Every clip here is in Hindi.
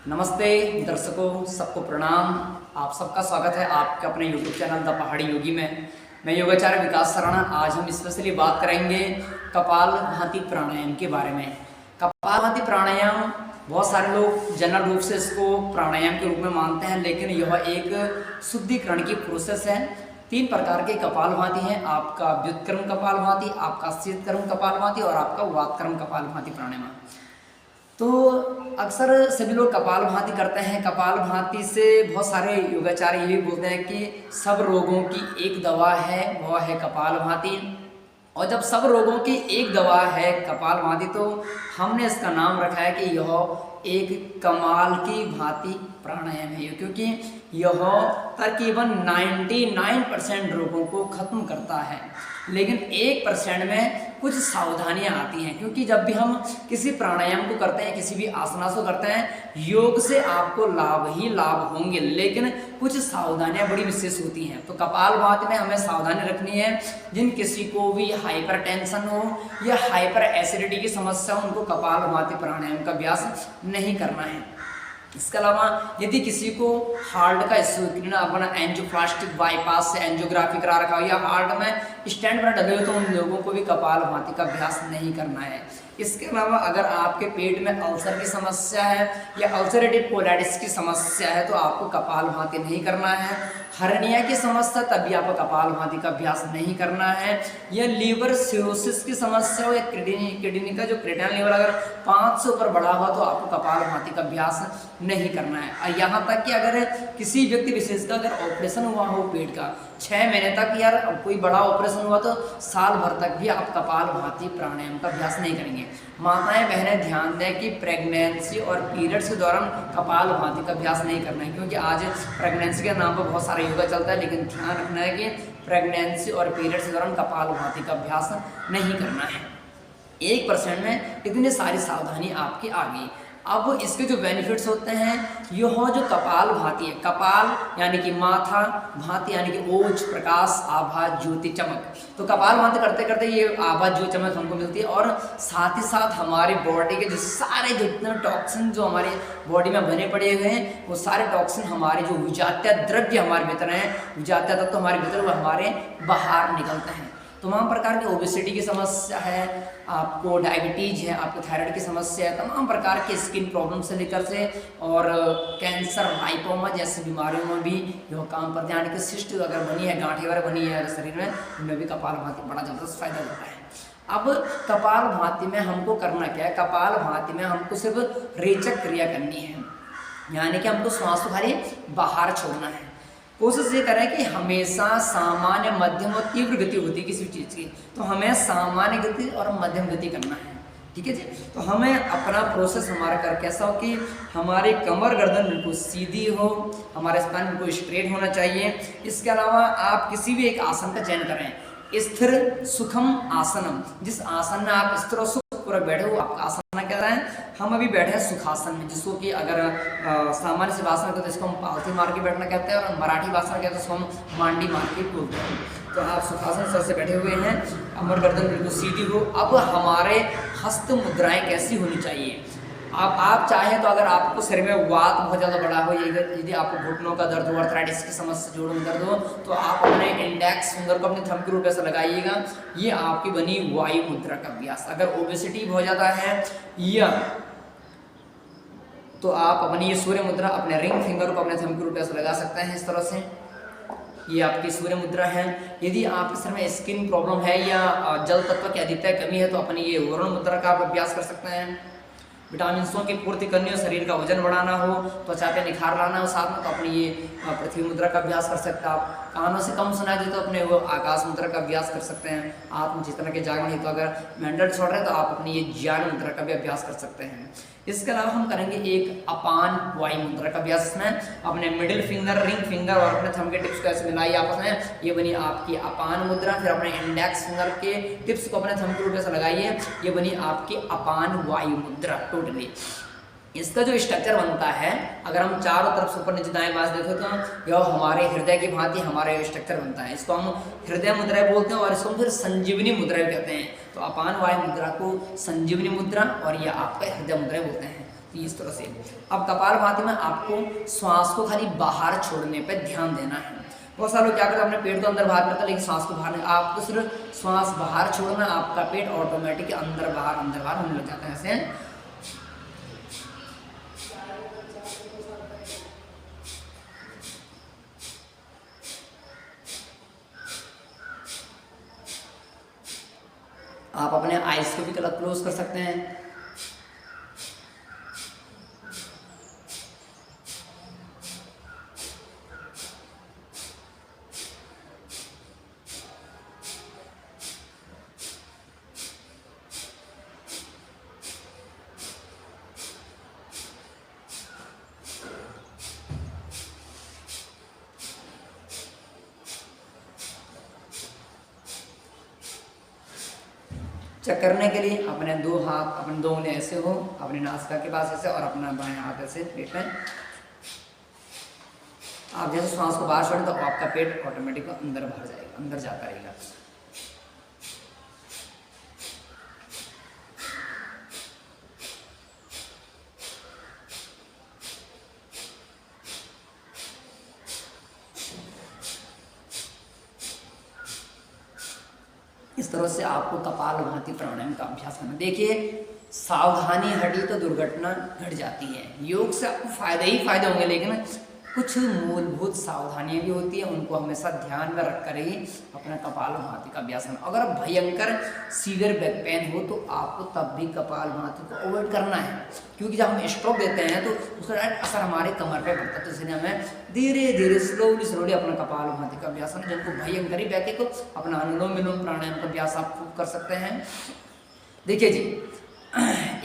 नमस्ते दर्शकों, सबको प्रणाम। आप सबका स्वागत है आपके अपने YouTube चैनल द पहाड़ी योगी में। मैं योगाचार्य विकास सराणा। आज हम स्पेशली बात करेंगे कपालभाति प्राणायाम के बारे में। कपालभाति प्राणायाम बहुत सारे लोग जनरल रूप से इसको प्राणायाम के रूप में मानते हैं, लेकिन यह एक शुद्धिकरण की प्रोसेस है। 3 प्रकार के कपालभाति हैं, आपका व्युत्क्रम कपालभाति, आपका शीतक्रम कपालभाति और आपका वातक्रम कपालभाति प्राणायाम। तो अक्सर सभी लोग कपालभाति करते हैं। कपालभाति से बहुत सारे योगाचार्य ये भी बोलते हैं कि सब रोगों की एक दवा है, वह है कपालभाति। और जब सब रोगों की एक दवा है कपालभाति, तो हमने इसका नाम रखा है कि यह एक कमाल की भांति प्राणायाम है, क्योंकि यह तकरीबन 99% रोगों को खत्म करता है। लेकिन 1% में कुछ सावधानियां आती हैं, क्योंकि जब भी हम किसी प्राणायाम को करते हैं, किसी भी आसना को करते हैं, योग से आपको लाभ ही लाभ होंगे, लेकिन कुछ सावधानियां बड़ी विशेष होती हैं। तो कपालभाति में हमें सावधानी रखनी है। जिन किसी को भी हाइपरटेंशन हो या हाइपर एसिडिटी की समस्या हो, उनको कपालभाति प्राणायाम का अभ्यास नहीं करना है। इसके अलावा यदि किसी को हार्ट का इश्यू, अपना एंजियोप्लास्टिक बाईपास से एंजियोग्राफी करा रखा हो या हार्ट में स्टेंट पर डले हो, तो उन लोगों को भी कपालभाति का अभ्यास नहीं करना है। इसके अलावा अगर आपके पेट में अल्सर की समस्या है या अल्सरेटिव कोलाइटिस की समस्या है, तो आपको कपालभाति नहीं करना है। हर्निया की समस्या, तभी आपको कपालभाति का अभ्यास नहीं करना है। या लीवर सिरोसिस की समस्या हो या किडनी का जो क्रिएटिनिन लेवल अगर 5 से ऊपर बढ़ा हुआ, तो आपको कपालभाति का अभ्यास नहीं करना है। और यहाँ तक कि अगर किसी व्यक्ति विशेष का अगर ऑपरेशन हुआ हो पेट का 6 महीने तक, यार कोई बड़ा ऑपरेशन हुआ, तो साल भर तक भी आप कपालभाति प्राणायाम का अभ्यास नहीं करेंगे। माताएं बहनें ध्यान दें कि प्रेगनेंसी और पीरियड्स के दौरान कपालभाति का अभ्यास नहीं करना है, क्योंकि आज प्रेगनेंसी के नाम पर बहुत सारा योगा चलता है, लेकिन ध्यान रखना है कि प्रेगनेंसी और पीरियड्स के दौरान कपालभाति का अभ्यास नहीं करना है। 1% में इतनी सारी सावधानी आपकी आ गई। अब इसके जो बेनिफिट्स होते हैं, यह जो कपालभाति है, कपाल यानी कि माथा, भांति यानी कि ओज, प्रकाश, आभा, ज्योति, चमक। तो कपालभाति करते करते ये आभा, ज्योति, चमक हमको मिलती है। और साथ ही साथ हमारी बॉडी के जो सारे जितने टॉक्सिन जो हमारी बॉडी में बने पड़े हुए हैं, वो सारे टॉक्सिन हमारे जो विजातीय द्रव्य हमारे भीतर हैं, विजातीय तत्व तो हमारे भीतर, वो हमारे बाहर निकलते हैं। तमाम प्रकार की ओबेसिटी की समस्या है, आपको डायबिटीज है, आपको थायराइड की समस्या है, तमाम प्रकार के स्किन प्रॉब्लम से लेकर से और कैंसर, लाइपोमा जैसी बीमारियों में भी यह काम पर ध्यान कि सिस्ट अगर बनी है, गांठें वगैरह बनी है शरीर में, उनमें भी कपालभाति बड़ा ज़बरदस्त फायदा देता है। अब कपालभाति में हमको करना क्या है? कपालभाति में हमको सिर्फ रेचक क्रिया करनी है, यानी कि हमको श्वास को खाली बाहर छोड़ना है। कोशिश ये करें कि हमेशा सामान्य, मध्यम और तीव्र गति होती है किसी चीज़ की, तो हमें सामान्य गति और मध्यम गति करना है। ठीक है जी। तो हमें अपना प्रोसेस हमारा कर कैसा हो कि हमारी कमर गर्दन बिल्कुल सीधी हो, हमारे स्पाइन बिल्कुल स्ट्रेट होना चाहिए। इसके अलावा आप किसी भी एक आसन का चयन करें, स्थिर सुखम आसनम। जिस आसन में आप स्थिर और सुख पूरा बैठे हो, आपका आसन कहता है। हम अभी बैठे हैं सुखासन में, जिसको कि अगर सामान्य से भाषा में कहते हैं, इसको हम पालथी मार के बैठना कहते हैं, और मराठी भाषा में कहते हैं इसको हम मांडी मार के बोलते हैं। तो आप सुखासन सर से बैठे हुए हैं, कमर गर्दन बिल्कुल सीधी हो। अब हमारे हस्त मुद्राएं कैसी होनी चाहिए? आप चाहें तो अगर आपको शरीर में वात बहुत ज़्यादा बड़ा हो, यदि आपको घुटनों का दर्द हो, आर्थराइटिस की समस्या, जोड़ों में दर्द हो, तो आप अपने इंडेक्स फिंगर को अपने थंब के रूप में ऐसा लगाइएगा। ये आपकी बनी वायु मुद्रा का अभ्यास। अगर ओबेसिटी बहुत ज़्यादा है या तो आप अपनी ये सूर्य मुद्रा अपने रिंग फिंगर को अपने थंब के रूप में ऐसा लगा सकते हैं, इस तरह से। ये आपकी सूर्य मुद्रा है। यदि आपके शरीर में स्किन प्रॉब्लम है या जल तत्व की अधिकता कमी है, तो अपनी ये वरुण मुद्रा का आप अभ्यास कर सकते हैं। विटामिन्सों की पूर्ति करनी हो, शरीर का वजन बढ़ाना हो, त्वचा पे निखार लाना हो साथ में, तो अपनी ये पृथ्वी मुद्रा का अभ्यास कर सकते हैं आप। कानों से कम सुनाई दे तो अपने वो आकाश मुद्रा का अभ्यास कर सकते हैं। आत्मचेतना के जागरण है, तो अगर मेंटल छोड़ रहे हैं तो आप अपनी ये ज्ञान मुद्रा का भी अभ्यास कर सकते हैं। इसके अलावा हम करेंगे एक अपान वायु मुद्रा का अभ्यास। इसमें अपने मिडिल फिंगर, रिंग फिंगर और अपने थंब के टिप्स को ऐसे मिलाइए आपस में, ये बनी आपकी अपान मुद्रा। फिर अपने इंडेक्स फिंगर के टिप्स को अपने थंब के रूप में से लगाइए, ये बनी आपकी अपान वायु मुद्रा टोटली। इसका जो स्ट्रक्चर बनता है, अगर हम चारों तरफ से ऊपर नीचे दाएं बाएं देखें, तो यह हमारे हृदय की भांति हमारा स्ट्रक्चर बनता है। इसको हम हृदय मुद्रा बोलते हैं और इसको हम फिर संजीवनी मुद्रा कहते हैं। तो अपान वायु मुद्रा को संजीवनी मुद्रा और यह आपका हृदय मुद्रा बोलते हैं। इस तरह से। अब कपालभाति में आपको श्वास को खाली बाहर छोड़ने पर ध्यान देना है। बहुत सारे लोग क्या करते हैं, अपने पेट को अंदर बाहर करते हैं लेकिन सांस को बाहर नहीं, आपको सिर्फ श्वास बाहर छोड़ना, आपका पेट ऑटोमेटिक अंदर बाहर होने लग जाता है ऐसे। आप अपने आइज को भी क्लोज कर सकते हैं। चेक करने के लिए अपने दो हाथ, अपने दो उंगलियां ऐसे हो अपनी नासिका के पास ऐसे, और अपना बाएं हाथ ऐसे पेट में। आप जैसे श्वास को बाहर छोड़ें तो आपका पेट ऑटोमेटिक अंदर बाहर जाएगा, अंदर जाता रहेगा। इस तरह से आपको कपालभाति प्राणायाम का अभ्यास करना। देखिए, सावधानी हटी तो दुर्घटना घट जाती है। योग से आपको फायदे ही फायदे होंगे, लेकिन कुछ मूलभूत सावधानियां भी होती है, उनको हमेशा ध्यान में रख कर ही अपना कपालभाति का अभ्यास करना। अगर भयंकर सीवियर बैक पेन हो तो आपको तब भी कपालभाति को अवॉइड करना है, क्योंकि जब हम स्ट्रोक देते हैं तो उसका डायरेक्ट असर हमारे कमर पे पड़ता है। तो इसलिए हमें धीरे धीरे स्लोली अपना कपालभाति का अभ्यास करना। जिनको भयंकर ही बैक को अपना अनुलोम विलोम प्राणायाम का अभ्यास आप कर सकते हैं। देखिए जी,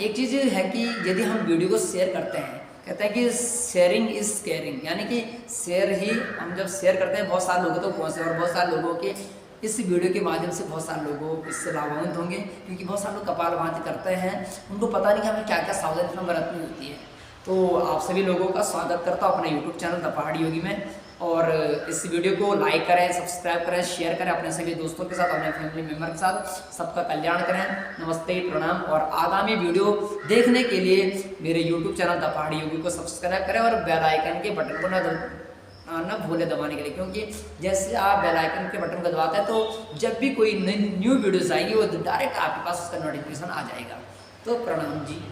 एक चीज़ है कि यदि हम वीडियो को शेयर करते हैं, कहते हैं कि शेयरिंग इज केयरिंग, यानी कि शेयर ही हम जब शेयर करते हैं बहुत सारे लोगों तक पहुँचे, और बहुत सारे लोगों के इस वीडियो के माध्यम से बहुत सारे लोगों इससे लाभान्वित होंगे, क्योंकि बहुत सारे लोग कपालभाति करते हैं, उनको पता नहीं कि हमें क्या क्या सावधानी बरतनी होती है। तो आप सभी लोगों का स्वागत करता हूँ अपने यूट्यूब चैनल द पहाड़ी योगी में, और इस वीडियो को लाइक करें, सब्सक्राइब करें, शेयर करें अपने सभी दोस्तों के साथ, अपने फैमिली मेम्बर के साथ। सबका कल्याण करें। नमस्ते, प्रणाम। और आगामी वीडियो देखने के लिए मेरे यूट्यूब चैनल द पहाड़ी योगी को सब्सक्राइब करें, और बेल आइकन के बटन को ना भूले दबाने के लिए, क्योंकि जैसे आप बेल आइकन के बटन को दबाते हैं तो जब भी कोई न्यू वीडियोस आएगी वो डायरेक्ट आपके पास उसका नोटिफिकेशन आ जाएगा। तो प्रणाम जी।